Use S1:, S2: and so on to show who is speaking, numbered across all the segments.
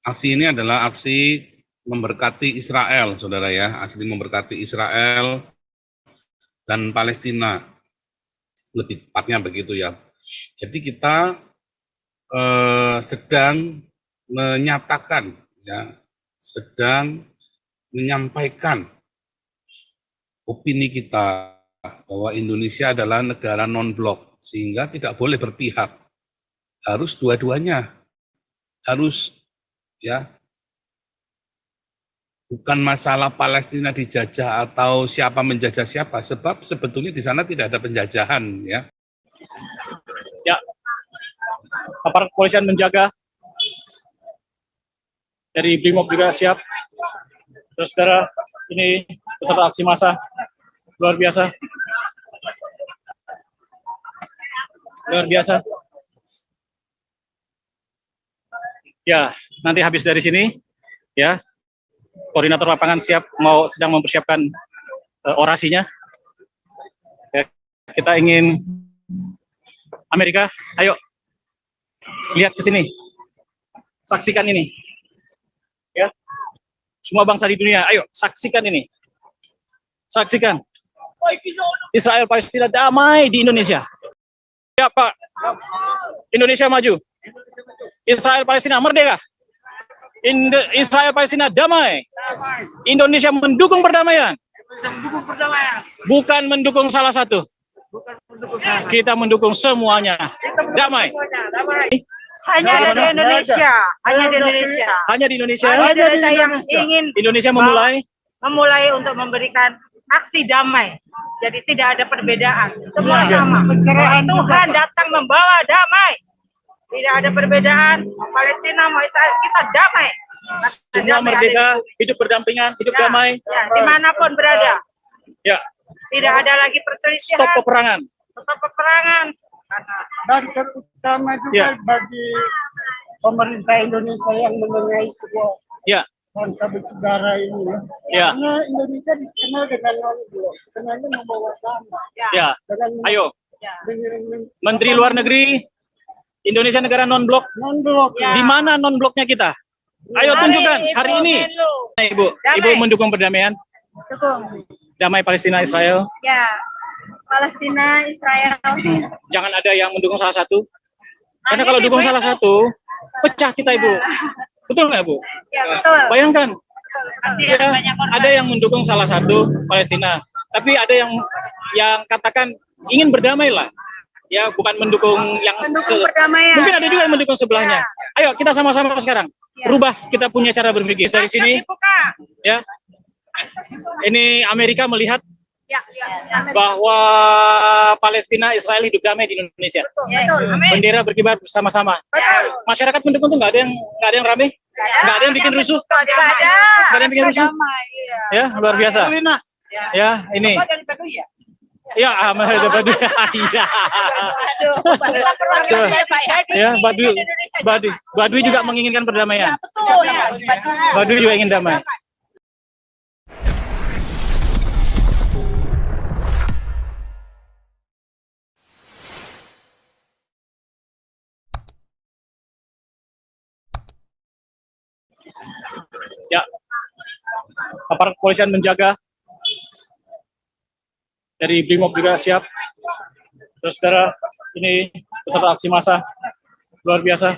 S1: aksi ini adalah aksi memberkati Israel, saudara ya, aksi memberkati Israel dan Palestina, lebih tepatnya begitu ya. Jadi kita sedang menyatakan, ya, sedang menyampaikan opini kita bahwa Indonesia adalah negara non-blok, sehingga tidak boleh berpihak, harus dua-duanya, harus ya, bukan masalah Palestina dijajah atau siapa menjajah siapa, sebab sebetulnya di sana tidak ada penjajahan ya.
S2: Ya, aparat kepolisian menjaga, dari Brimob juga siap. Terus saudara, ini peserta aksi massa luar biasa. Luar biasa. Ya, nanti habis dari sini, ya, koordinator lapangan siap, sedang mempersiapkan orasinya. Ya, kita ingin Amerika, ayo, lihat ke sini, saksikan ini, ya, semua bangsa di dunia, ayo, saksikan ini, saksikan, Israel Palestina damai di Indonesia. Ya Pak, Indonesia maju. Israel Palestina merdeka. Israel Palestina damai. Indonesia mendukung perdamaian. Bukan mendukung salah satu. Kita mendukung semuanya. Damai.
S3: Hanya di Indonesia. Hanya di Indonesia.
S2: Hanya di Indonesia.
S3: Hanya di Indonesia yang ingin
S2: Indonesia
S3: memulai untuk memberikan aksi damai. Jadi tidak ada perbedaan. Semua sama. Tuhan datang membawa damai. Tidak ada perbedaan, Palestina mau Israel, kita damai.
S2: Semua merdeka, hidup berdampingan, hidup damai.
S3: Ya, dimanapun berada.
S2: Ya.
S3: Tidak ada lagi perselisihan.
S2: Stop peperangan.
S3: Stop peperangan.
S4: Dan terutama juga bagi pemerintah Indonesia yang menengahi kedua bangsa bersaudara ini.
S2: Ya.
S4: Karena Indonesia dikenal dengan non-blok, kenalnya membawa damai.
S2: Ya. Ayo.
S3: Ya.
S2: Menteri Luar Negeri Indonesia negara non-blok.
S3: Ya.
S2: Di mana non-bloknya kita? Ayo tunjukkan hari ini. Ibu,
S3: damai.
S2: Ibu mendukung perdamaian?
S5: Dukung.
S2: Damai Palestina Israel.
S5: Ya, Palestina Israel.
S2: Jangan ada yang mendukung salah satu. Karena kalau dukung salah satu, pecah kita, Ibu. Betul nggak, Bu?
S5: Ya, betul.
S2: Bayangkan,
S3: Ya,
S2: ada yang mendukung salah satu Palestina, tapi ada yang katakan ingin berdamai lah. Ya, bukan mendukung yang
S5: perdamaian.
S2: mungkin ada juga yang mendukung sebelahnya. Ayo kita sama-sama sekarang rubah kita punya cara berpikir dari sini. Ya, ini Amerika melihat bahwa Palestina Israel hidup damai di Indonesia.
S5: Betul.
S2: Bendera berkibar bersama-sama. Masyarakat mendukung tuh nggak ada yang rame, nggak ada yang bikin rusuh, nggak ada yang bikin rusuh. Ya, luar biasa. Ya, ini. Ya, ada Baduy. Iya. Ya, Baduy juga menginginkan perdamaian. Baduy juga ingin damai. Ya, aparat kepolisian menjaga. Dari Brimob juga siap. Terus saudara, ini peserta aksi massa luar biasa.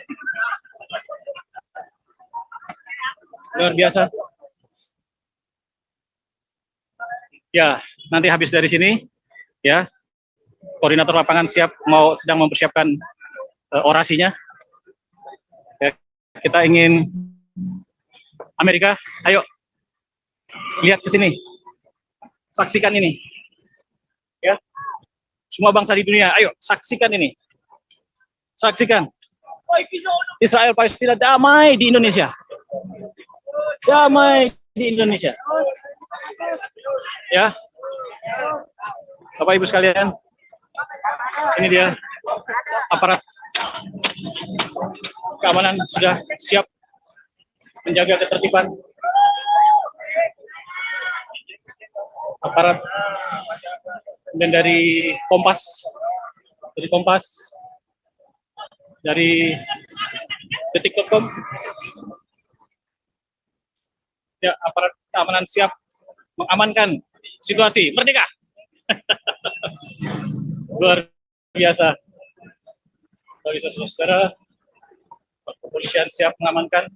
S2: Luar biasa. Ya, nanti habis dari sini, ya, koordinator lapangan siap, sedang mempersiapkan orasinya. Ya, kita ingin Amerika, ayo, lihat ke sini, saksikan ini. Ya, semua bangsa di dunia, ayo saksikan ini, saksikan Israel Palestina damai di Indonesia, damai di Indonesia. Ya, Bapak Ibu sekalian, ini dia aparat keamanan sudah siap menjaga ketertiban. Aparat dan dari Kompas, dari detik.com. Ya, aparat keamanan siap mengamankan situasi. Merdeka. Luar biasa. Luar biasa, saudara. Kepolisian siap mengamankan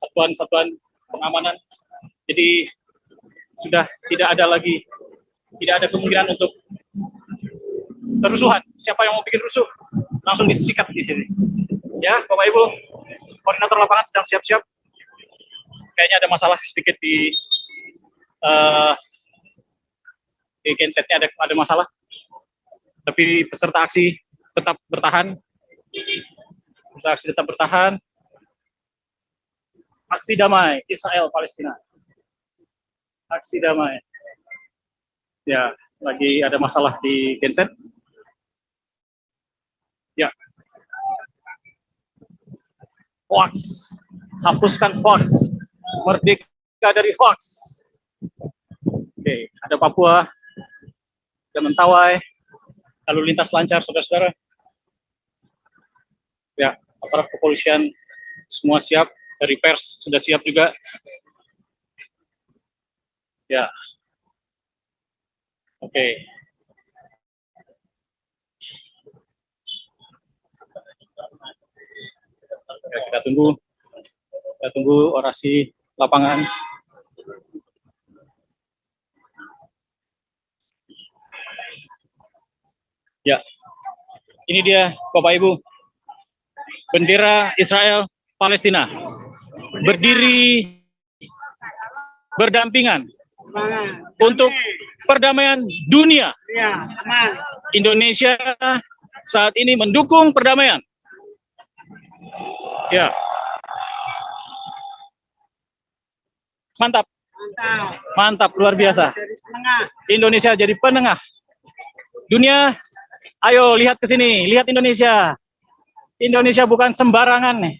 S2: satuan-satuan pengamanan. Jadi sudah tidak ada kemungkinan untuk kerusuhan. Siapa yang mau bikin rusuh langsung disikat di sini. Ya, Bapak Ibu, koordinator lapangan sedang siap-siap. Kayaknya ada masalah sedikit di gensetnya ada masalah. Tapi peserta aksi tetap bertahan. Aksi damai Israel Palestina. Aksi damai. Ya, lagi ada masalah di genset. Ya. Hoax. Hapuskan hoax. Merdeka dari hoax. Oke, ada Papua, ada Mentawai, lalu lintas lancar, saudara-saudara. Ya, aparat kepolisian semua siap, dari pers sudah siap juga. Ya, oke. Ya, kita tunggu orasi lapangan. Ya, ini dia Bapak Ibu, bendera Israel Palestina berdiri berdampingan untuk perdamaian dunia. Indonesia saat ini mendukung perdamaian. Ya, mantap, mantap, luar biasa. Indonesia jadi penengah dunia. Ayo lihat ke sini, lihat Indonesia. Indonesia bukan sembarangan nih.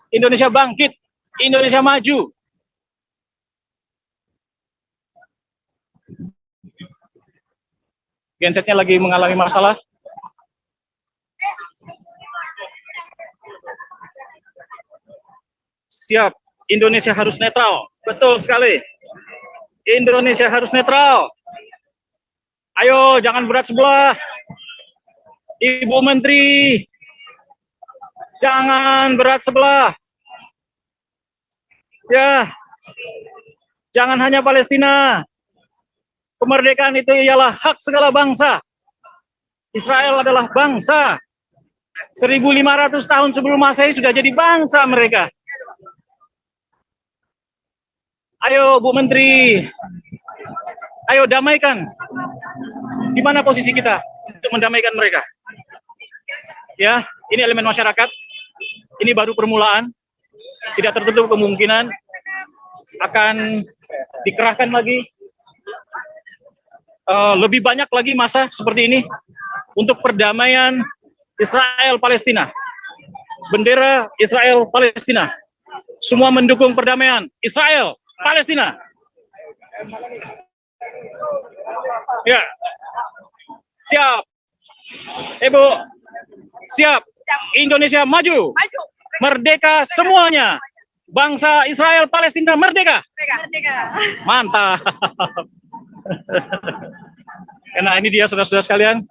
S2: Indonesia bangkit, Indonesia maju. Gensetnya lagi mengalami masalah. Siap, Indonesia harus netral. Betul sekali. Indonesia harus netral. Ayo, jangan berat sebelah. Ibu Menteri, jangan berat sebelah. Ya, jangan hanya Palestina. Kemerdekaan itu ialah hak segala bangsa. Israel adalah bangsa. 1.500 tahun sebelum Masehi sudah jadi bangsa mereka. Ayo Bu Menteri, ayo damaikan. Di mana posisi kita untuk mendamaikan mereka? Ya, ini elemen masyarakat. Ini baru permulaan. Tidak tertutup kemungkinan akan dikerahkan lagi. Lebih banyak lagi masa seperti ini untuk perdamaian Israel Palestina. Bendera Israel Palestina. Semua mendukung perdamaian Israel Palestina. Ya. Siap. Ibu. Siap. Indonesia maju. Merdeka semuanya. Bangsa Israel Palestina merdeka. Mantap. Karena ini dia saudara-saudara sekalian.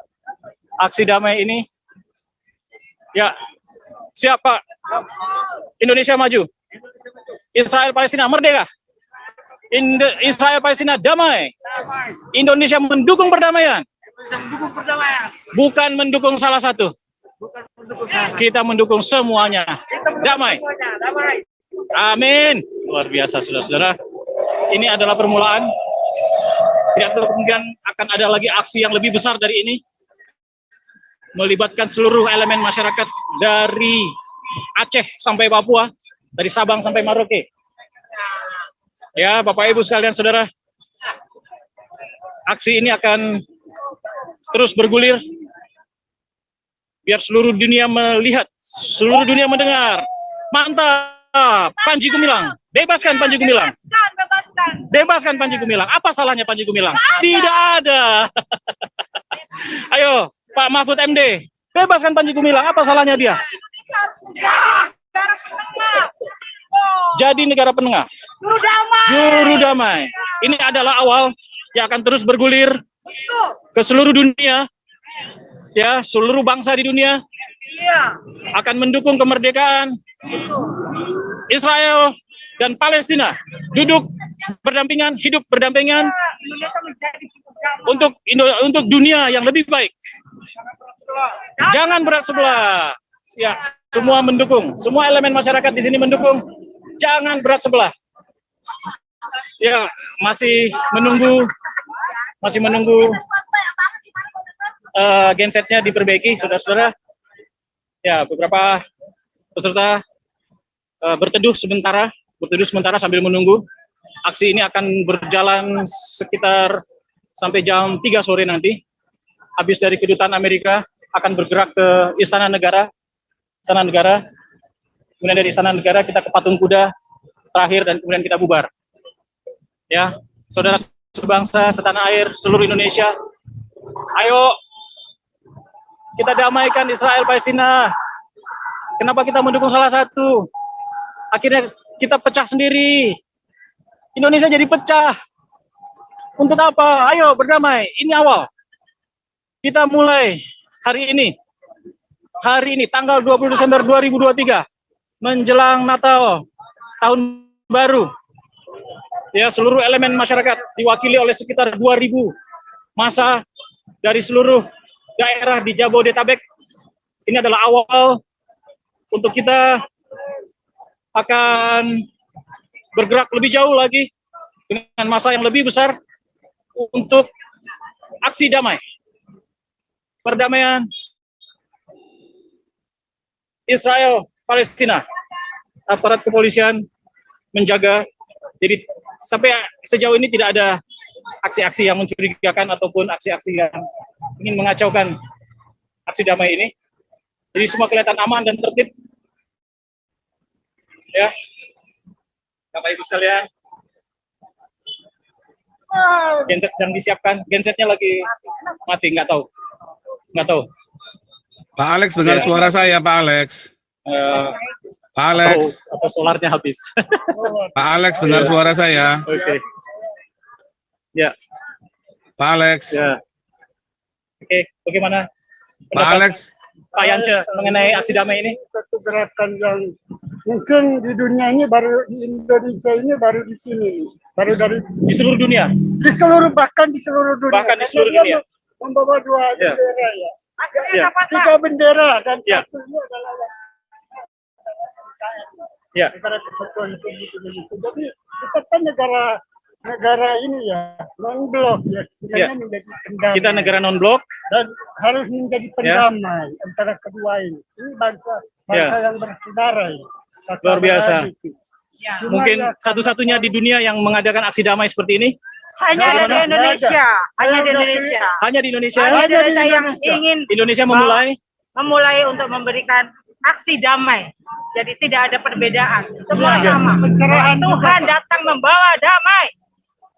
S2: Aksi damai ini. Ya. Siap Pak. Indonesia maju. Israel Palestina merdeka. Israel Palestina damai. Indonesia mendukung perdamaian. Bukan mendukung salah satu. Kita mendukung semuanya. Damai. Amin. Luar biasa saudara-saudara. Ini adalah permulaan. Tidak terlalu kemudian akan ada lagi aksi yang lebih besar dari ini. Melibatkan seluruh elemen masyarakat dari Aceh sampai Papua. Dari Sabang sampai Merauke. Ya, Bapak Ibu sekalian saudara. Aksi ini akan terus bergulir. Biar seluruh dunia melihat, seluruh dunia mendengar. Mantap, Panji Gumilang. Bebaskan Panji Gumilang. Bebaskan Panji Gumilang. Apa salahnya Panji Gumilang? Tidak ada. Ayo, Pak Mahfud MD. Bebaskan Panji Gumilang. Apa salahnya dia? Jadi negara penengah. Juru damai. Ini adalah awal yang akan terus bergulir ke seluruh dunia. Ya, seluruh bangsa di dunia akan mendukung kemerdekaan Israel dan Palestina. Duduk berdampingan, hidup berdampingan untuk dunia yang lebih baik. Jangan berat sebelah. Ya, semua mendukung. Semua elemen masyarakat di sini mendukung. Jangan berat sebelah. Ya, masih menunggu gensetnya diperbaiki, saudara-saudara. Ya, beberapa peserta berteduh sementara sambil menunggu. Aksi ini akan berjalan sekitar sampai jam 3 sore nanti. Habis dari kedutaan Amerika akan bergerak ke Istana Negara. Kemudian dari Istana Negara kita ke Patung Kuda terakhir dan kemudian kita bubar. Ya, saudara sebangsa, setanah air, seluruh Indonesia, ayo kita damaikan Israel Palestina. Kenapa kita mendukung salah satu? Akhirnya kita pecah sendiri. Indonesia jadi pecah. Untuk apa? Ayo berdamai. Ini awal. Kita mulai hari ini tanggal 20 Desember 2023 menjelang Natal, tahun baru. Ya, seluruh elemen masyarakat diwakili oleh sekitar 2.000 massa dari seluruh daerah di Jabodetabek. Ini adalah awal untuk kita akan bergerak lebih jauh lagi dengan massa yang lebih besar untuk aksi damai. Perdamaian Israel Palestina. Aparat kepolisian menjaga, jadi sampai sejauh ini tidak ada aksi-aksi yang mencurigakan ataupun aksi-aksi yang ingin mengacaukan aksi damai ini. Jadi semua kelihatan aman dan tertib. Ya, Bapak Ibu sekalian, genset sedang disiapkan. Gensetnya lagi mati, nggak tahu.
S1: Pak Alex dengar suara saya, Pak Alex. Pak Alex.
S2: Atau solarnya habis.
S1: Pak Alex dengar suara saya.
S2: Oke. Ya.
S1: Pak Alex.
S2: Ya. Oke, bagaimana
S1: Pak
S2: pendapat
S1: Alex.
S2: Pak Yance mengenai aksi damai ini?
S4: Satu gerakan yang mungkin di dunia ini baru, di Indonesia ini baru di sini, baru dari
S2: Di seluruh dunia.
S4: bahkan di seluruh dunia.
S2: Bahkan di seluruh
S4: Karena
S2: dunia.
S4: dia membawa dua
S2: Ya.
S4: bendera ya.
S2: Ya.
S4: Tiga bendera dan
S2: Ya.
S4: satunya adalah
S2: Ya.
S4: negara kesatuan Republik Indonesia. Jadi kita kan negara ini ya non blok ya, sebenarnya menjadi pendamai.
S2: Kita negara non-blok.
S4: Dan harus menjadi pendamai antara kedua ini. Ini bangsa yang bersaudara ya.
S2: Luar biasa.
S4: Cuma
S2: Mungkin
S4: ya,
S2: satu-satunya di dunia yang mengadakan aksi damai seperti ini.
S3: Hanya ada di Indonesia. Hanya di Indonesia.
S2: Hanya di Indonesia.
S3: Hanya di Indonesia yang ingin
S2: Indonesia
S3: memulai untuk memberikan aksi damai. Jadi tidak ada perbedaan. Semua
S2: Ya.
S3: sama.
S4: Pencerahan
S3: Tuhan datang membawa damai.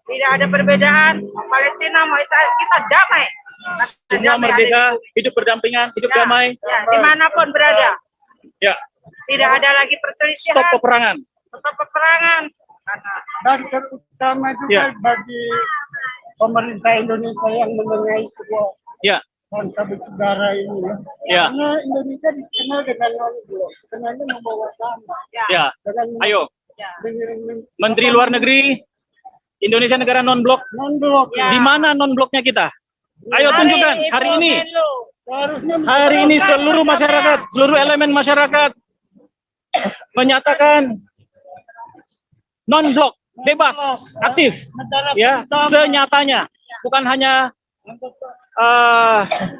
S3: Tidak ada perbedaan. Palestina mau Israel, kita damai.
S2: semua
S3: Damai
S2: merdeka,
S3: ada di-
S2: hidup berdampingan, hidup
S3: Ya,
S2: damai.
S3: ya, dimanapun berada.
S2: Ya,
S3: Tidak ada lagi perselisihan.
S2: stop peperangan.
S3: Stop peperangan.
S4: dan terutama juga
S2: Ya.
S4: bagi pemerintah Indonesia yang menengahi kedua
S2: Ya,
S4: bangsa bersaudara ini
S2: Ya.
S4: karena Indonesia dikenal dengan non-blok, kenalnya membawa damai
S2: ya.
S4: dengan
S2: Ayo,
S4: dengan
S2: Menteri Luar Negeri Indonesia negara non-blok.
S4: non-blok.
S3: Ya.
S2: Di mana non-bloknya kita? Ayo tunjukkan hari ini.
S4: Seharusnya
S2: Hari ini seluruh masyarakat, seluruh elemen masyarakat menyatakan non-blok, bebas, aktif,
S4: negara
S2: ya,
S4: berdamai.
S2: senyatanya, bukan hanya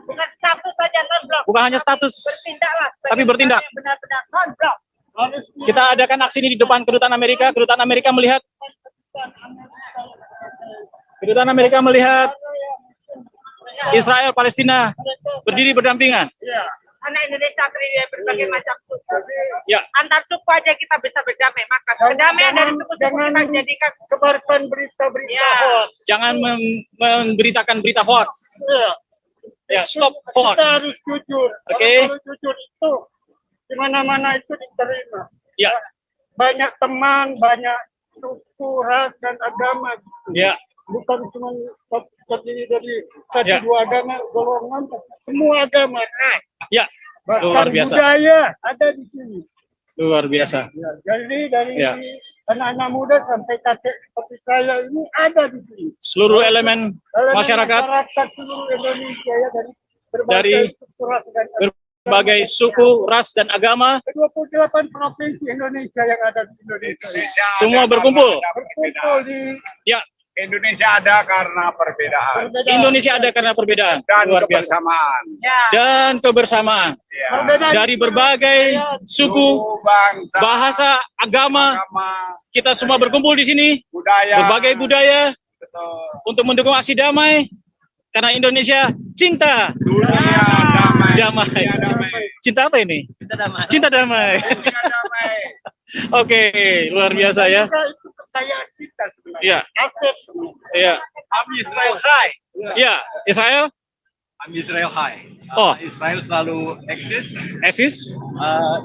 S3: Bukan status saja non-blok.
S2: bukan hanya status,
S3: Bertindaklah.
S2: tapi bertindak.
S3: Benar-benar non-blok.
S4: Harusnya
S2: Kita adakan aksi ini di depan kedutaan Amerika. Kedutaan Amerika melihat Israel Palestina berdiri berdampingan.
S4: ya,
S3: Karena Indonesia terdiri dari berbagai macam suku.
S2: Ya,
S3: Antar suku aja kita bisa berdamai. Maka kedamaian dari suku-suku kita jadikan.
S4: sebarkan berita-berita
S3: Ya.
S4: hoax.
S2: jangan memberitakan berita hoax.
S4: Ya.
S2: Ya, stop hoax.
S4: Kita harus jujur.
S2: Oke.
S4: Kalau jujur itu di mana-mana itu diterima.
S2: Ya,
S4: Banyak teman, banyak suku, ras dan agama.
S2: ya,
S4: Bukan cuma terdiri dari satu
S2: Ya.
S4: dua agama, golongan, semua agama.
S2: ya,
S4: Bahkan
S2: luar biasa.
S4: budaya ada di sini.
S2: luar biasa.
S4: Ya, jadi dari
S2: Ya.
S4: anak-anak muda sampai kakek seperti saya ini ada di sini.
S2: Seluruh elemen
S4: Elemen
S2: masyarakat
S4: seluruh Indonesia ya dari
S2: Dari
S4: suku, ras dan
S2: berbagai suku, ras dan agama
S4: 28 provinsi Indonesia yang ada di Indonesia.
S2: semua berkumpul.
S4: Berkumpul di
S2: Ya,
S6: Indonesia ada karena perbedaan
S4: perbedaan.
S2: Indonesia ada karena perbedaan.
S6: dan
S2: Luar biasa.
S6: kebersamaan.
S2: Dan kebersamaan
S6: Ya.
S4: Perbedaan
S2: dari berbagai suku,
S6: bangsa,
S2: bahasa, agama,
S6: agama,
S2: kita semua berkumpul di sini,
S6: budaya,
S2: berbagai budaya
S6: betul.
S2: untuk mendukung aksi damai karena Indonesia cinta
S6: Dunia damai.
S2: damai.
S6: Dunia damai.
S2: Cinta apa ini? Cinta damai.
S6: Dunia damai.
S2: Oke, luar biasa ya.
S4: Juga itu kekayaan kita sebenarnya.
S2: Iya,
S4: Aset semua.
S2: iya,
S6: Am Israel Hai.
S2: iya. Israel,
S6: Am Israel Hai.
S2: Oh.
S6: Israel selalu eksis.
S2: eksis.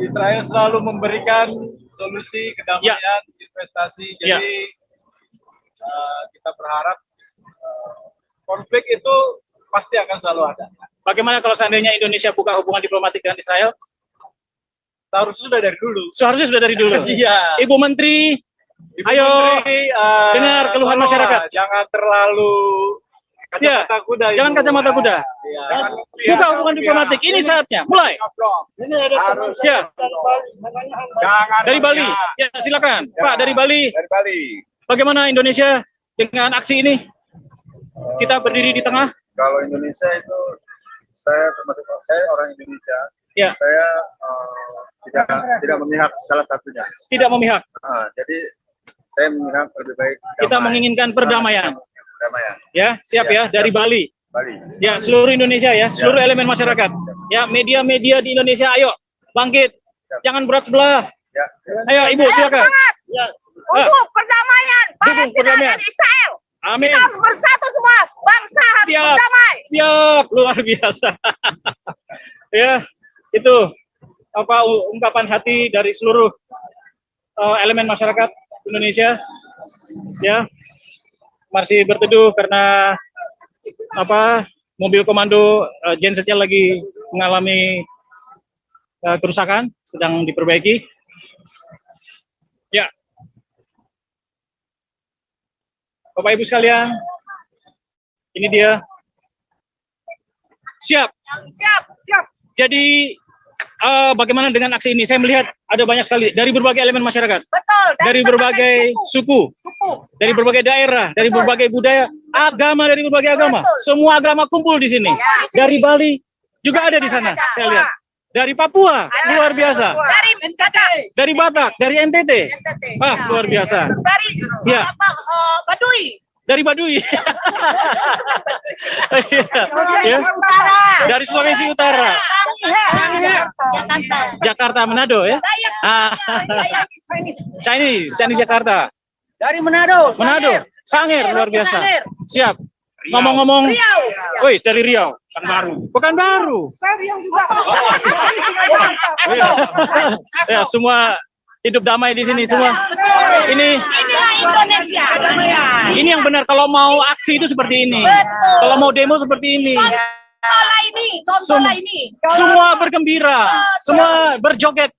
S6: Israel selalu memberikan solusi kedamaian, investasi.
S2: Ya.
S6: Jadi kita berharap konflik itu pasti akan selalu ada.
S2: Bagaimana kalau seandainya Indonesia buka hubungan diplomatik dengan Israel?
S6: Seharusnya sudah dari dulu.
S2: Seharusnya sudah dari dulu.
S6: Iya.
S2: Ibu Menteri,
S6: Ibu
S2: Ayo,
S6: Menteri,
S2: dengar keluhan
S6: tolonglah,
S2: masyarakat.
S6: Jangan terlalu kacamata kuda.
S2: jangan
S6: Ibu.
S2: kacamata kuda.
S6: Iya.
S2: Buka hubungan diplomatik. Ini saatnya. Mulai.
S4: Ini ada teman
S6: Harus.
S2: Ya.
S4: saya dari Bali, namanya Hamba.
S6: Jangan
S2: Dari Bali.
S6: ya.
S2: Ya, silakan.
S6: Ya.
S2: Pak, dari Bali.
S6: Dari Bali.
S2: Bagaimana Indonesia dengan aksi ini? Kita berdiri di tengah.
S7: Kalau Indonesia itu saya termasuk saya orang Indonesia.
S2: Ya.
S7: Saya tidak memihak salah satunya.
S2: Tidak memihak.
S7: Jadi saya memihak lebih baik
S2: Kita
S7: damai.
S2: menginginkan perdamaian.
S7: Perdamaian.
S2: Ya, siap ya. Dari Bali.
S7: Bali.
S2: Ya, seluruh Indonesia ya. Seluruh elemen masyarakat. Ya, media-media di Indonesia. Ayo, bangkit. Jangan berat sebelah.
S7: Ya.
S2: Ayo, Ibu, silakan.
S4: Ya,
S3: Untuk perdamaian Palestina
S2: perdamaian.
S3: dan Israel.
S2: Amin.
S3: Kita harus bersatu semua. Bangsa harus
S2: Siap.
S3: berdamai.
S2: Siap, luar biasa. Ya, itu apa ungkapan hati dari seluruh elemen masyarakat Indonesia. Ya, masih berteduh karena apa mobil komando gensetnya lagi mengalami kerusakan, sedang diperbaiki. Ya, Bapak Ibu sekalian, ini dia. Siap.
S3: Siap, siap.
S2: Jadi bagaimana dengan aksi ini? Saya melihat ada banyak sekali dari berbagai elemen masyarakat,
S3: Betul.
S2: dari berbagai suku, dari berbagai daerah, dari berbagai budaya, agama dari berbagai agama.
S3: Betul.
S2: Semua agama kumpul di sini. Dari Bali juga ada di sana. Saya lihat. Dari Papua, luar biasa.
S3: Dari NTT.
S2: Dari Batak, dari NTT. Ah, luar biasa.
S3: Dari
S2: Ya.
S3: Baduy.
S2: Dari Baduy. Ya.
S3: Utara.
S2: Dari Sulawesi Utara. Jakarta, Manado ya. Ah, Chinese Jakarta.
S3: Dari Manado.
S2: Manado, Sangir, luar biasa.
S3: Sangir.
S2: Siap. Ngomong-ngomong,
S3: Riau.
S2: wih dari Riau. Pekanbaru. Ya, semua hidup damai di sini semua. Ini
S3: Inilah Indonesia.
S2: ini yang benar kalau mau aksi itu seperti ini.
S3: Betul.
S2: Kalau mau demo seperti ini.
S3: Contohlah ini. Contohlah ini.
S2: Semua bergembira, semua berjoget.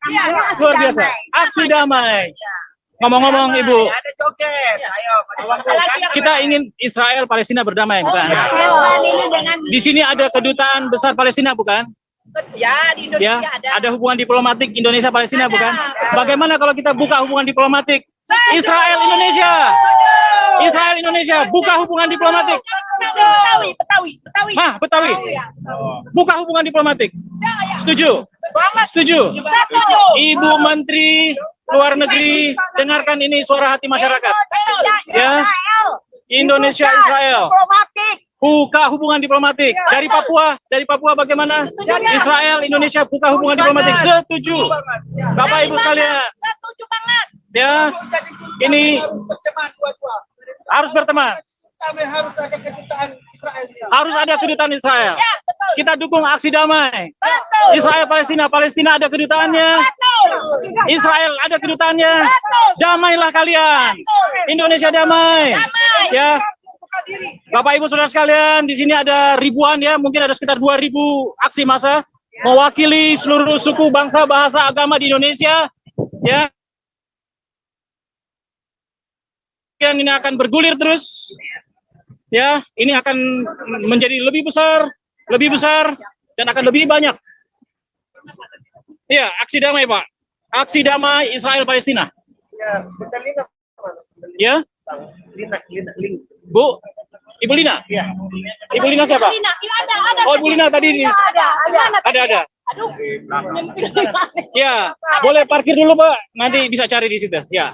S2: Luar biasa. Aksi damai. Ngomong-ngomong Ibu,
S3: Ada joget. Ayo.
S2: kita ingin Israel Palestina berdamai bukan? Di sini ada kedutaan besar Palestina bukan?
S3: Ya, di
S2: Ya,
S3: Indonesia ada.
S2: ada hubungan diplomatik Indonesia Palestina
S3: Ada.
S2: bukan? Bagaimana kalau kita buka hubungan diplomatik Israel Indonesia? Israel Indonesia buka hubungan diplomatik.
S3: Betawi.
S2: Mah, Betawi. Buka hubungan diplomatik. Setuju? Setuju.
S3: Setuju.
S2: Ibu Menteri Luar Negeri, dengarkan ini suara hati masyarakat. Ya. Indonesia Israel.
S3: Diplomatik.
S2: Buka hubungan diplomatik. Dari Papua bagaimana? Israel Indonesia buka hubungan diplomatik. Setuju. Bapak Ibu sekalian,
S3: Setuju banget.
S2: ya. Ini harus berteman.
S6: Kami harus ada kedutaan Israel.
S2: Harus ada kedutaan Israel.
S5: Ya, betul.
S2: Kita dukung aksi damai.
S5: Betul.
S2: Israel Palestina, Palestina ada kedutaannya.
S5: Betul.
S2: Israel ada kedutaannya.
S5: Betul.
S2: Damailah kalian. Indonesia damai.
S5: Damai.
S2: Ya. Bapak Ibu Saudara sekalian, di sini ada ribuan ya, mungkin ada sekitar 2.000 aksi massa mewakili seluruh suku, bangsa, bahasa, agama di Indonesia. Ya. Dan ini akan bergulir terus. Ya, ini akan menjadi lebih besar dan akan lebih banyak. Ya, aksi damai, Pak. Aksi damai Israel Palestina.
S6: Ya, bentar Lina.
S2: Ya,
S6: Lina, link.
S2: Bu, Ibu Lina.
S6: Iya.
S2: Ibu Lina siapa?
S5: Lina, ada.
S2: Oh, Ibu Lina tadi. Ada.
S5: Aduh.
S2: Ya, boleh parkir dulu, Pak. Nanti bisa cari di situ. Ya.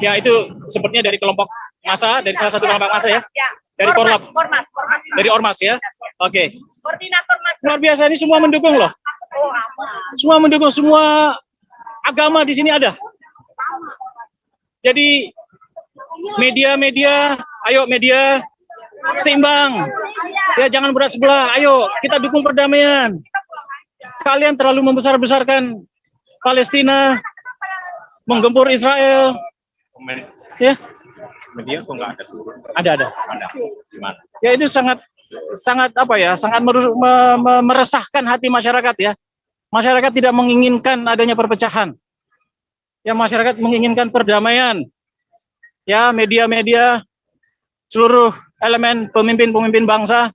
S2: Ya, itu sepertinya dari kelompok massa, dari salah satu kelompok massa ya.
S3: Ya.
S2: Dari Korlap.
S3: Ormas.
S2: Dari Ormas ya. Oke.
S3: Koordinator Mas.
S2: Luar biasa, ini semua mendukung loh.
S3: Oh, aman.
S2: Semua mendukung, semua agama di sini ada. Jadi media, ayo media seimbang. Ya, jangan berat sebelah. Ayo kita dukung perdamaian. Kalian terlalu membesar-besarkan Palestina, menggempur Israel. Ya.
S6: Media kok nggak ada turun?
S2: Ada.
S6: Gimana?
S2: Ya, itu sangat apa ya? Sangat meresahkan hati masyarakat ya. Masyarakat tidak menginginkan adanya perpecahan. Ya, masyarakat menginginkan perdamaian. Ya, media-media, seluruh elemen pemimpin-pemimpin bangsa,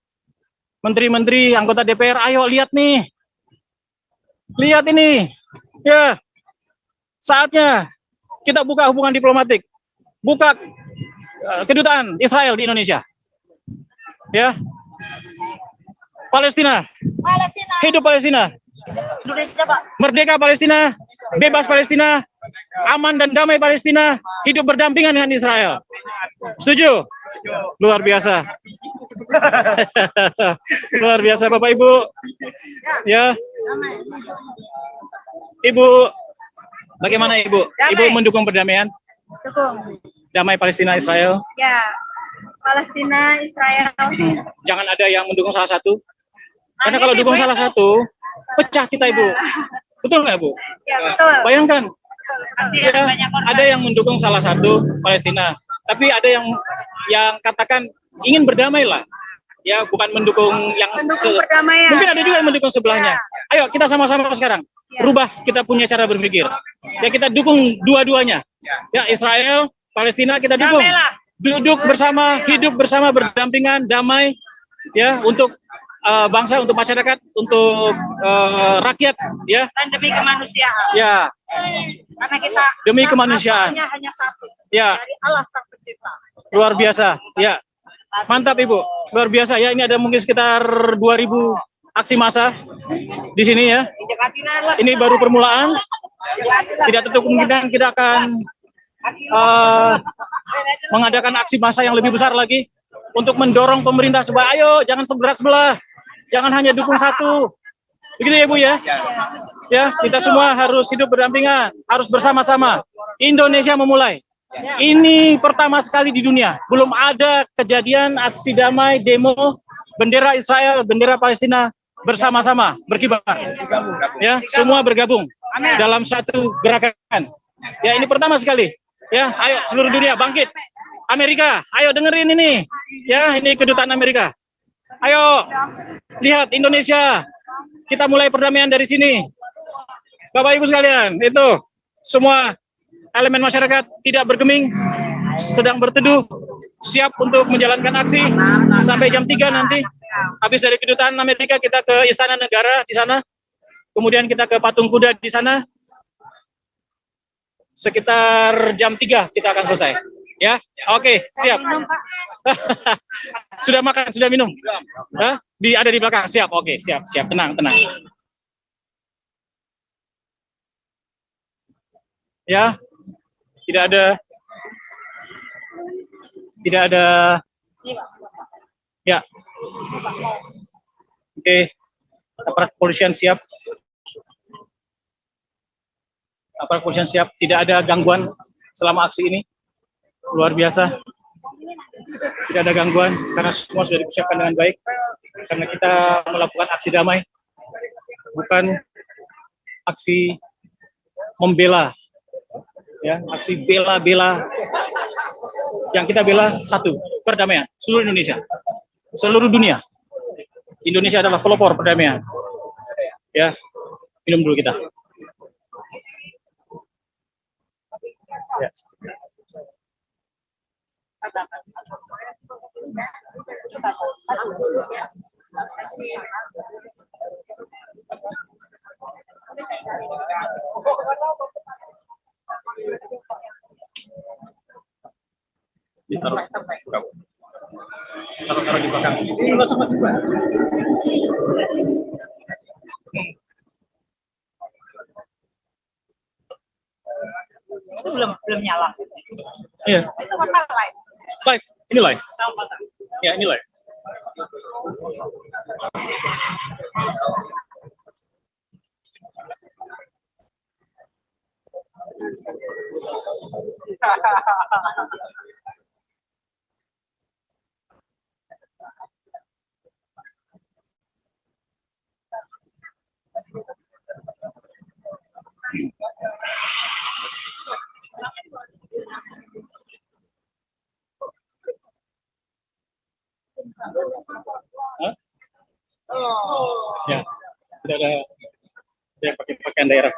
S2: menteri-menteri, anggota DPR, ayo lihat nih. Lihat ini. Ya. Saatnya kita buka hubungan diplomatik. Buka kedutaan Israel di Indonesia. Ya. Palestina. Hidup Palestina.
S3: Indonesia, Pak.
S2: Merdeka Palestina, bebas Palestina, aman dan damai Palestina, hidup berdampingan dengan Israel. Setuju? Luar biasa. Luar biasa Bapak Ibu. Ya. Ibu, bagaimana Ibu? Ibu mendukung perdamaian?
S5: Dukung.
S2: Damai Palestina Israel?
S5: Ya. Palestina, Israel.
S2: Jangan ada yang mendukung salah satu. Karena kalau dukung salah satu, pecah kita Ibu. Betul nggak Bu?
S5: Ya, betul.
S2: Bayangkan.
S3: Kasihan
S2: Ya,
S3: banyak korban.
S2: ada yang mendukung salah satu Palestina, tapi ada yang katakan ingin berdamai lah, ya bukan mendukung yang
S5: Mendukung perdamaian.
S2: mungkin ada juga yang mendukung sebelahnya. Ayo kita sama-sama sekarang rubah kita punya cara berpikir. Ya, kita dukung dua-duanya. Ya, Israel, Palestina kita dukung. Duduk bersama, hidup bersama, berdampingan, damai, ya untuk bangsa, untuk masyarakat, untuk rakyat, ya.
S3: Dan demi kemanusiaan.
S2: Ya.
S3: Karena kita
S2: Demi kemanusiaan.
S3: hanya satu.
S2: Ya.
S3: Dari Allah Sang Pencipta.
S2: Luar biasa, ya. Mantap Ibu, luar biasa ya. Ini ada mungkin sekitar 2.000 aksi massa di sini ya. Ini baru permulaan. Tidak tertutup kemungkinan kita akan mengadakan aksi massa yang lebih besar lagi untuk mendorong pemerintah supaya ayo jangan sebelah, jangan hanya dukung satu. Begitu ya Bu ya. Ya, kita semua harus hidup berdampingan, harus bersama-sama. Indonesia memulai. Ini pertama sekali di dunia, belum ada kejadian aksi damai, demo, bendera Israel, bendera Palestina bersama-sama berkibar. Ya, semua bergabung dalam satu gerakan. Ya, ini pertama sekali. Ya, ayo seluruh dunia bangkit. Amerika, ayo dengerin ini. Ya, ini kedutaan Amerika. Ayo lihat Indonesia. Kita mulai perdamaian dari sini. Bapak Ibu sekalian, itu semua elemen masyarakat tidak bergeming, sedang berteduh, siap untuk menjalankan aksi sampai jam 3 nanti. Habis dari kedutaan Amerika kita ke Istana Negara di sana. Kemudian kita ke Patung Kuda di sana. Sekitar jam 3 kita akan selesai. Ya, oke, siap. Sudah makan, sudah minum? Hah? Ada di belakang, siap, oke, siap, tenang. Ya, tidak ada. Ya, oke, aparat kepolisian siap. Aparat kepolisian siap, tidak ada gangguan selama aksi ini. Luar biasa. tidak ada gangguan karena semua sudah dipersiapkan dengan baik. Karena kita melakukan aksi damai, bukan aksi membela, ya, aksi bela-bela. Yang kita bela satu, perdamaian seluruh Indonesia, seluruh dunia. Indonesia adalah pelopor perdamaian. Ya, minum dulu kita. Ya. Taruh di belakang. Ini nggak sama sih, Pak.
S3: Itu belum nyala.
S2: Iya.
S3: Itu apa live?
S2: Live. Ini live. Ya, ini live. Hah? Ya, tidak ada yang pakai pakaian daerah.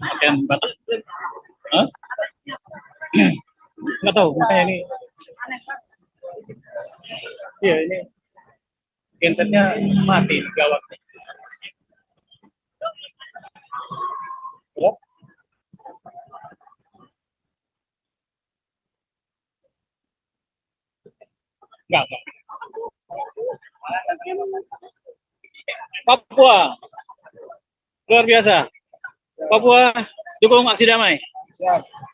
S2: Pakaian Batak. Hah? Nggak tahu, makanya ini. Iya, ini gensetnya mati, gawat. Ya. Enggak. Papua, luar biasa. Papua, dukung aksi damai.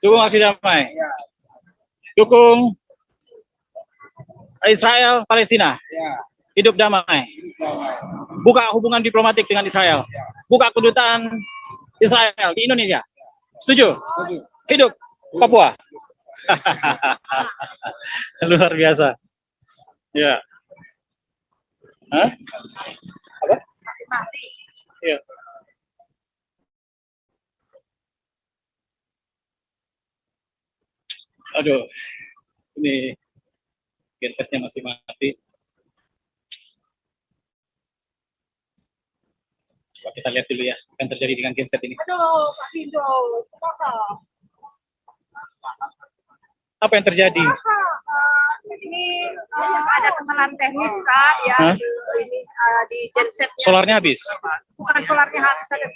S2: Dukung aksi damai. Dukung Israel, Palestina. Hidup damai. Buka hubungan diplomatik dengan Israel. Buka kedutaan Israel di Indonesia. Setuju? Hidup Papua. Luar biasa. Ya. Hah? Apa?
S3: Masih mati.
S2: Iya. Aduh, ini gensetnya masih mati. Coba kita lihat dulu ya, apa yang terjadi dengan genset ini.
S3: Aduh, Pak Dindo.
S2: Apa yang terjadi?
S3: Ini ada kesalahan teknis, Kak, ya.
S2: Hah?
S3: Ini di gensetnya.
S2: Solarnya habis.
S3: Bukan solarnya habis, ada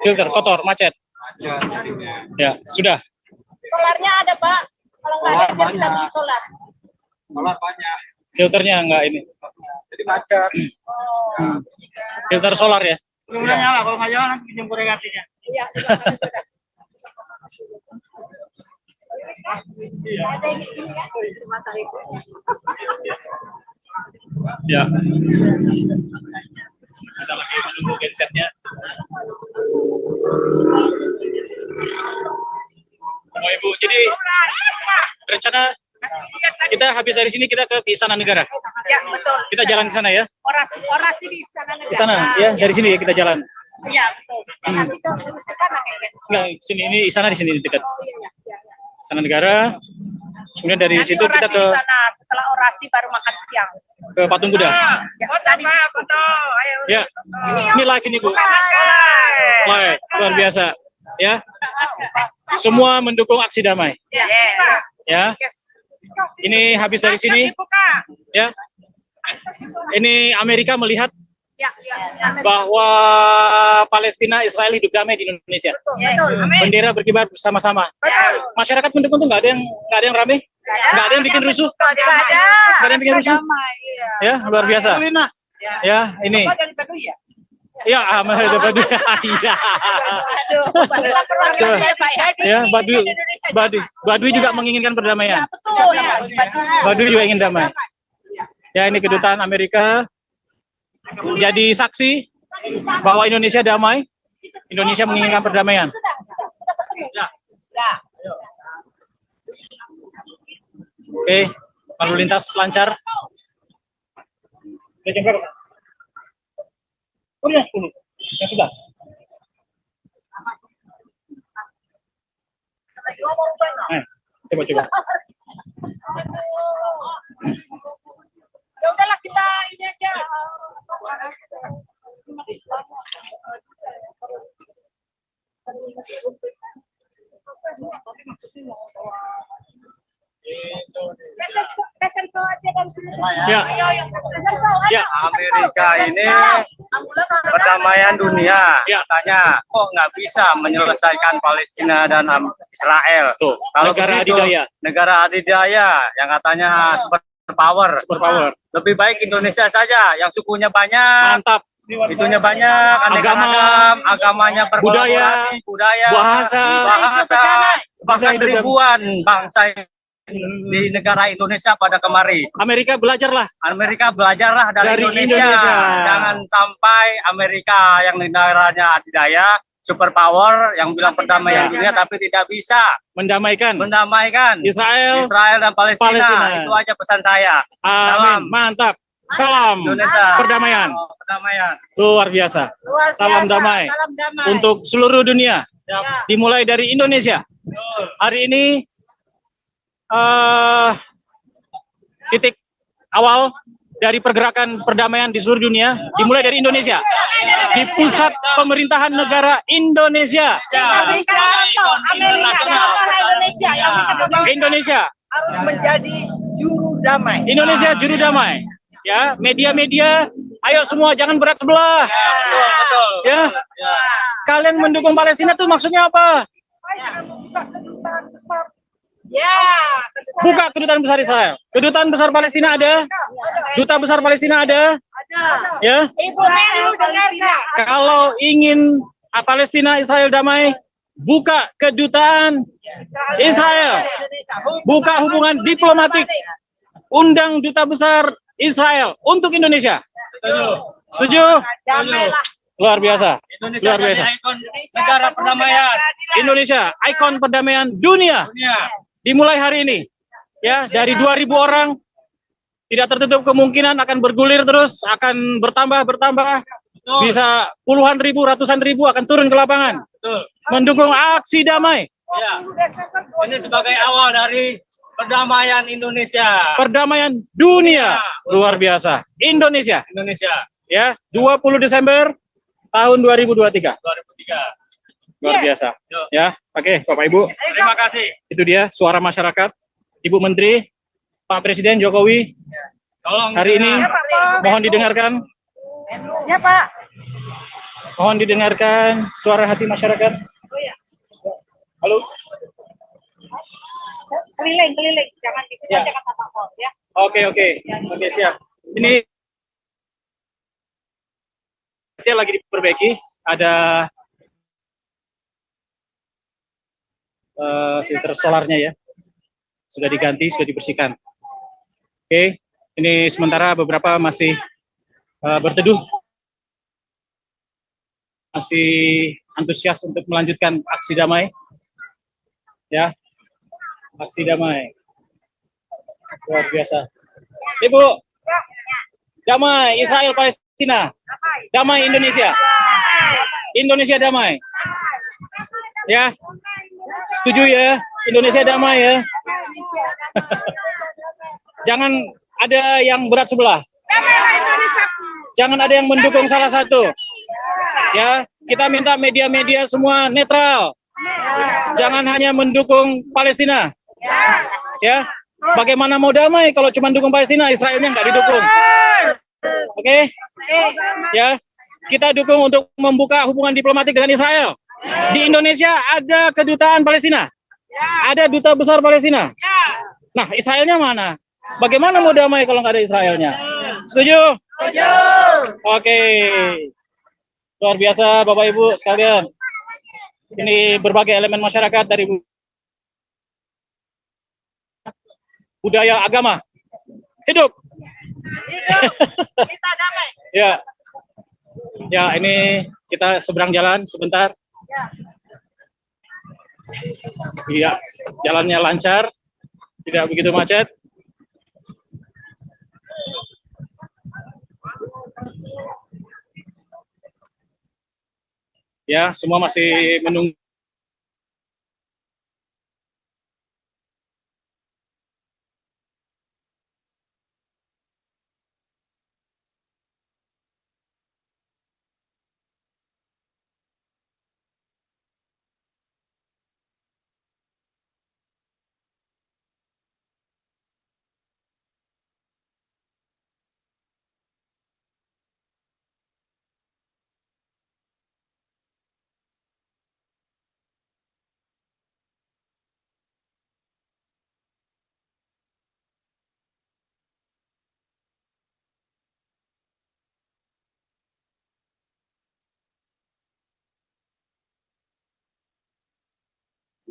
S2: Filter kotor, macet. Ya, sudah.
S3: solarnya ada, Pak. Kalau nggak ada, dia bisa beli solar.
S6: Solar banyak.
S2: Filternya enggak ini.
S6: Jadi macet.
S2: Filter solar ya.
S3: Udah nyala, kalau nggak nyala nanti pinjam korelasinya. Iya. Ada yang ini ya, di matahari.
S2: Ya. Kita lagi menunggu gensetnya. Bapak Ibu, jadi rencana kita habis dari sini kita ke Istana Negara.
S3: Ya, betul.
S2: Kita jalan ke sana ya.
S3: Orasi di Istana Negara.
S2: Istana ya, dari sini ya kita jalan.
S3: Iya, betul. Nanti ke sana kayaknya.
S2: Enggak, sini ini istana di sini dekat.
S3: Oh iya, iya.
S2: Istana Negara. Kemudian dari
S3: Nanti
S2: situ kita
S3: orasi
S2: ke
S3: di sana, setelah orasi baru makan siang.
S2: Patung Kuda.
S3: Ya, tadi. Foto, ayo.
S2: Ya. Ini live ini Bu. Live, luar biasa. Ya. Semua mendukung aksi damai.
S3: Ya.
S2: Ya. Ini habis dari sini. Ya. Ini Amerika melihat
S3: Ya, ya.
S2: bahwa Palestina Israel hidup damai di Indonesia.
S3: Betul. Amin.
S2: Bendera berkibar bersama-sama.
S3: Betul.
S2: Masyarakat mendukung tuh nggak ada yang rame, nggak ada yang bikin rusuh,
S3: Nggak ada.
S2: nggak ada yang bikin rusuh.
S3: Damai, iya.
S2: Ya, luar biasa. Ya, ini.
S3: Bapak dari Baduy ya?
S2: Ya, Ahmad Baduy. Iya.
S3: Aduh, Bapak
S2: Coba.
S3: ya, Pak ya.
S2: Ya, Baduy juga menginginkan perdamaian.
S3: Betul.
S2: Baduy juga ingin damai. Ya, ini kedutaan Amerika jadi saksi bahwa Indonesia damai, Indonesia menginginkan perdamaian.
S3: Ya.
S2: Oke, lalu lintas lancar. Udah jam berapa? Udah jam 10, jam 11. Coba.
S5: Ya udahlah kita ini aja.
S2: Ya. Ya.
S6: Amerika ini perdamaian dunia,
S2: Ya.
S6: katanya kok nggak bisa menyelesaikan Palestina dan Israel.
S2: Tuh,
S6: Kalau
S2: negara
S6: begitu,
S2: adidaya.
S6: negara adidaya yang katanya superpower.
S2: Superpower.
S6: Lebih baik Indonesia saja yang sukunya banyak,
S2: Mantap.
S6: itunya banyak, aneka ragam, agamanya berkolaborasi, budaya,
S2: bahasa,
S6: bahkan
S2: hidup dan-
S6: ribuan bangsa di negara Indonesia pada kemari.
S2: Amerika belajarlah.
S6: Amerika belajarlah dari,
S2: Dari
S6: Indonesia.
S2: Indonesia.
S6: Jangan sampai Amerika yang negaranya adidaya, superpower yang bilang perdamaian dunia tapi tidak bisa
S2: Mendamaikan
S6: mendamaikan
S2: Israel.
S6: dan Palestina.
S2: Palestina.
S6: Itu aja pesan saya.
S2: Amin. Mantap. Salam
S6: Indonesia.
S2: perdamaian.
S6: Perdamaian.
S2: Luar biasa.
S3: Luar
S2: Salam
S3: biasa,
S2: damai.
S3: Salam damai.
S2: Untuk seluruh dunia.
S3: Ya.
S2: Dimulai dari Indonesia. Hari ini titik awal dari pergerakan perdamaian di seluruh dunia dimulai dari Indonesia. Di pusat pemerintahan negara Indonesia.
S3: Amerika Indonesia yang bisa membangun
S2: Indonesia.
S3: harus menjadi juru damai.
S2: Indonesia juru damai. Ya, media-media, ayo semua jangan berat sebelah.
S6: Betul.
S2: Ya. Kalian mendukung Palestina tuh maksudnya apa?
S3: Ya.
S2: Buka kedutaan besar Israel. Kedutaan besar Palestina ada. Duta besar Palestina ada. Ya.
S3: Ibu Menlu dengarkan.
S2: Kalau ingin Palestina Israel damai, buka kedutaan Israel. Buka hubungan diplomatik. Undang duta besar Israel untuk Indonesia. Setuju?
S3: Damailah.
S2: Luar biasa.
S6: Indonesia
S2: Luar biasa.
S6: jadi ikon negara perdamaian
S2: Indonesia, ikon perdamaian dunia.
S6: dunia.
S2: Dimulai hari ini. Ya, dari 2.000 orang tidak tertutup kemungkinan akan bergulir terus, akan bertambah.
S6: Betul.
S2: Bisa puluhan ribu, ratusan ribu akan turun ke lapangan
S6: Betul.
S2: mendukung aksi damai.
S6: Ya. Ini sebagai awal dari perdamaian Indonesia.
S2: Perdamaian dunia. Luar biasa. Indonesia.
S6: Indonesia
S2: Ya, 20 Desember tahun 2023.
S6: 2003.
S2: Luar biasa. Ya, oke, Bapak Ibu.
S6: Terima kasih.
S2: Itu dia suara masyarakat. Ibu Menteri, Pak Presiden Jokowi,
S6: Tolong
S2: hari ini
S6: didengar.
S2: mohon didengarkan.
S3: Ya Pak.
S2: Mohon didengarkan suara hati masyarakat. Halo.
S3: Keliling. Jangan di sini
S2: Ya.
S3: aja kata Pak Pol ya.
S2: Oke, siap. Ini lagi diperbaiki. Ada filter solarnya ya. Sudah diganti, sudah dibersihkan. Oke, ini sementara beberapa masih berteduh. Masih antusias untuk melanjutkan aksi damai. Ya. Aksi damai. Luar biasa. Ibu, damai Israel Palestina, damai Indonesia, Indonesia damai. Ya, setuju ya, Indonesia damai ya. Jangan ada yang berat sebelah. Jangan ada yang mendukung salah satu. Ya, kita minta media-media semua netral. Jangan hanya mendukung Palestina. Ya, bagaimana mau damai kalau cuma dukung Palestina, Israelnya nggak didukung. Oke? Ya, kita dukung untuk membuka hubungan diplomatik dengan Israel. Di Indonesia ada kedutaan Palestina, ada duta besar Palestina. Nah, Israelnya mana? Bagaimana mau damai kalau nggak ada Israelnya? Setuju? Setuju. Oke. Luar biasa, Bapak Ibu sekalian. Ini berbagai elemen masyarakat dari budaya, agama. Hidup.
S3: Kita damai.
S2: Ya. Ya, ini kita seberang jalan sebentar. Iya, jalannya lancar, tidak begitu macet. Ya, semua masih menunggu.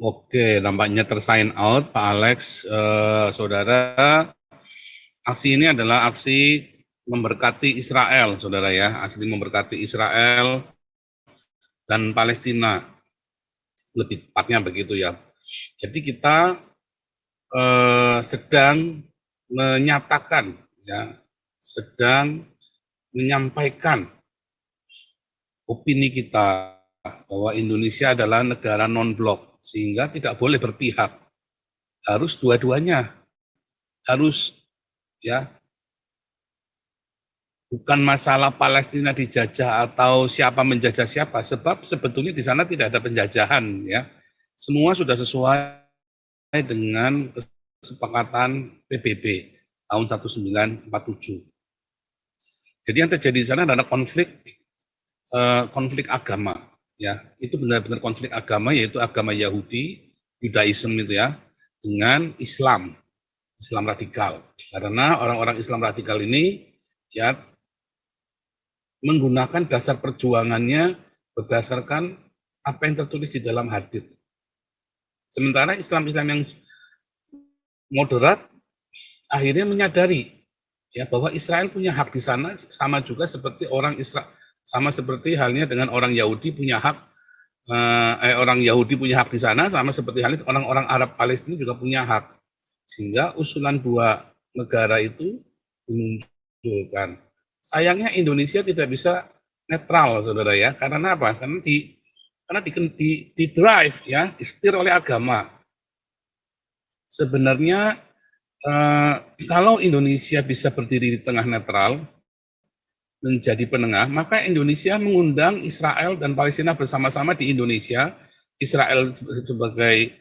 S1: Oke, nampaknya tersign out, Pak Alex. Saudara, aksi ini adalah aksi memberkati Israel, saudara ya. Aksi memberkati Israel dan Palestina, lebih tepatnya begitu ya. Jadi kita sedang menyatakan, ya, sedang menyampaikan opini kita bahwa Indonesia adalah negara non-blok, sehingga tidak boleh berpihak. Harus dua-duanya. Harus, ya, bukan masalah Palestina dijajah atau siapa menjajah siapa, sebab sebetulnya di sana tidak ada penjajahan, ya. Semua sudah sesuai dengan kesepakatan PBB tahun 1947. Jadi yang terjadi di sana adalah konflik agama, ya. Itu benar-benar konflik agama, yaitu agama Yahudi, Yudaism itu ya, dengan Islam radikal. Karena orang-orang Islam radikal ini ya menggunakan dasar perjuangannya berdasarkan apa yang tertulis di dalam hadits. Sementara Islam-Islam yang moderat akhirnya menyadari ya bahwa Israel punya hak di sana, sama juga seperti orang Israel, sama seperti halnya dengan orang Yahudi punya hak, orang Yahudi punya hak di sana, sama seperti halnya orang-orang Arab Palestina juga punya hak. Sehingga usulan dua negara itu dimunculkan. Sayangnya Indonesia tidak bisa netral, saudara ya. Karena apa? Karena di drive ya, disetir oleh agama. Sebenarnya kalau Indonesia bisa berdiri di tengah netral, menjadi penengah, maka Indonesia mengundang Israel dan Palestina bersama-sama di Indonesia. Israel sebagai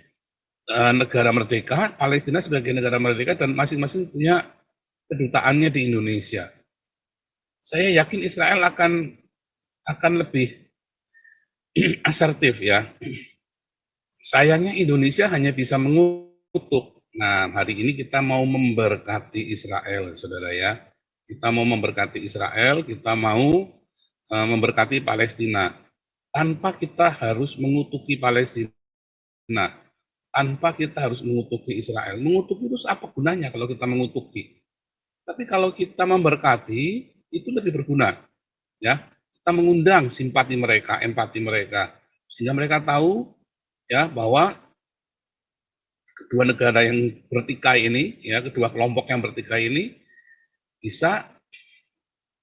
S1: negara merdeka, Palestina sebagai negara merdeka, dan masing-masing punya kedutaannya di Indonesia. Saya yakin Israel akan lebih asertif ya. Sayangnya Indonesia hanya bisa mengutuk. Nah, hari ini kita mau memberkati Israel, saudara ya. Kita mau memberkati Israel, kita mau memberkati Palestina. Tanpa kita harus mengutuki Palestina, tanpa kita harus mengutuki Israel. Mengutuki itu apa gunanya kalau kita mengutuki? Tapi kalau kita memberkati, itu lebih berguna. Ya, kita mengundang simpati mereka, empati mereka, sehingga mereka tahu ya bahwa kedua negara yang bertikai ini, ya kedua kelompok yang bertikai ini bisa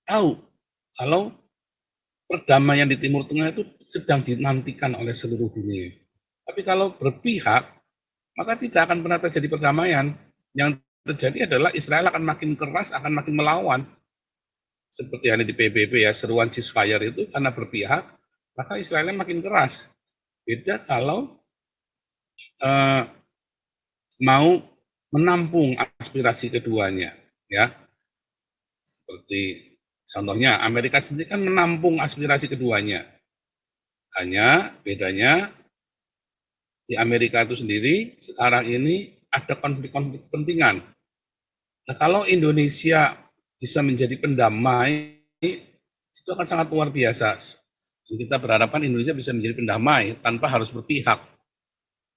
S1: tahu kalau perdamaian di Timur Tengah itu sedang dinantikan oleh seluruh dunia. Tapi kalau berpihak, maka tidak akan pernah terjadi perdamaian. Yang terjadi adalah Israel akan makin keras, akan makin melawan. Seperti yang di PBB ya, seruan ceasefire itu karena berpihak, maka Israelnya makin keras. Beda kalau mau menampung aspirasi keduanya, ya. Seperti contohnya Amerika sendiri kan menampung aspirasi keduanya. Hanya bedanya di Amerika itu sendiri sekarang ini ada konflik-konflik kepentingan. Nah, kalau Indonesia bisa menjadi pendamai, itu akan sangat luar biasa. Kita berharapan Indonesia bisa menjadi pendamai tanpa harus berpihak.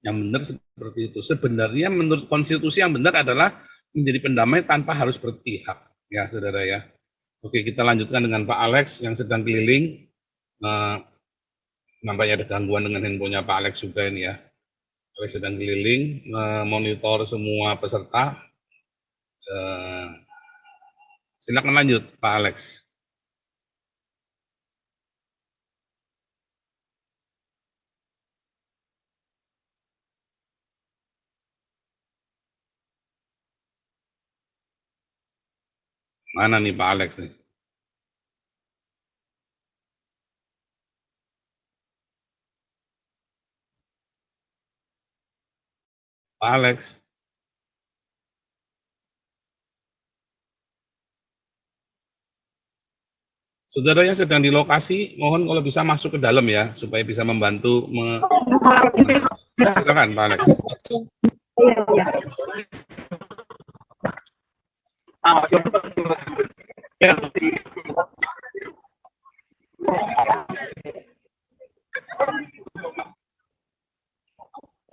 S1: Yang benar seperti itu. Sebenarnya menurut konstitusi yang benar adalah menjadi pendamai tanpa harus berpihak. Ya, saudara ya. Oke, kita lanjutkan dengan Pak Alex yang sedang keliling. Nampaknya ada gangguan dengan handphonenya Pak Alex juga ini ya. Alex sedang keliling, memonitor semua peserta. Silakan lanjut, Pak Alex. Mana nih Pak Alex nih? Pak Alex. Saudara yang sedang di lokasi, mohon kalau bisa masuk ke dalam ya, supaya bisa membantu. Silakan Pak Alex.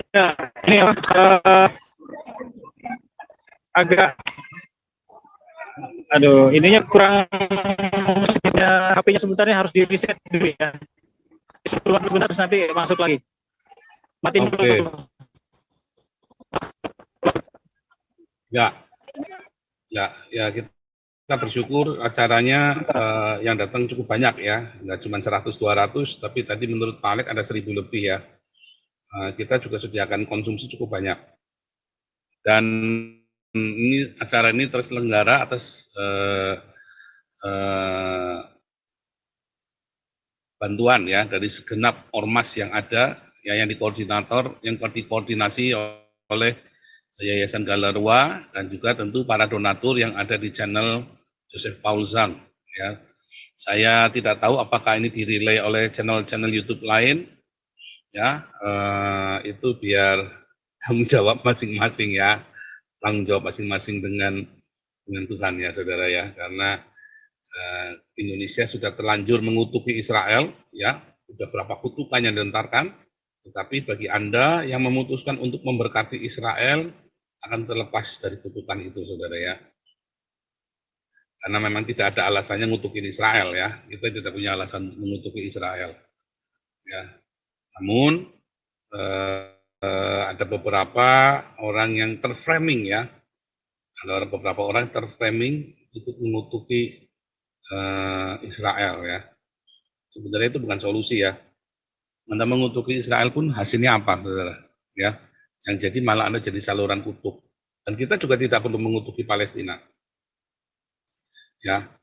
S2: Ya, ini agak, aduh, ininya kurang, HP-nya sebentarnya harus di reset dulu ya. Sebentar terus nanti masuk lagi. Matiin dulu.
S1: Oke. Ya, kita bersyukur acaranya yang datang cukup banyak ya, nggak cuma 100-200, tapi tadi menurut Pak Alex ada 1.000 lebih ya. Kita juga sediakan konsumsi cukup banyak. Dan ini acara ini terselenggara atas bantuan ya dari segenap ormas yang ada, ya, yang dikoordinasi oleh Yayasan Galerwa dan juga tentu para donatur yang ada di channel Joseph Paul Zhang. Ya, saya tidak tahu apakah ini direlay oleh channel-channel YouTube lain. Ya, itu biar tanggung jawab masing-masing ya, tanggung jawab masing-masing dengan Tuhan ya saudara ya, karena Indonesia sudah terlanjur mengutuki Israel ya, sudah berapa kutukan yang dilontarkan, tetapi bagi Anda yang memutuskan untuk memberkati Israel akan terlepas dari kutukan itu saudara ya, karena memang tidak ada alasannya ngutukin Israel ya, kita tidak punya alasan mengutuki Israel ya. Namun ada beberapa orang yang terframing ya, ada beberapa orang terframing untuk mengutuki Israel ya. Sebenarnya itu bukan solusi ya. Anda mengutuki Israel pun hasilnya apa, saudara? Ya, yang jadi malah Anda jadi saluran kutuk. Dan kita juga tidak perlu mengutuki Palestina. Ya,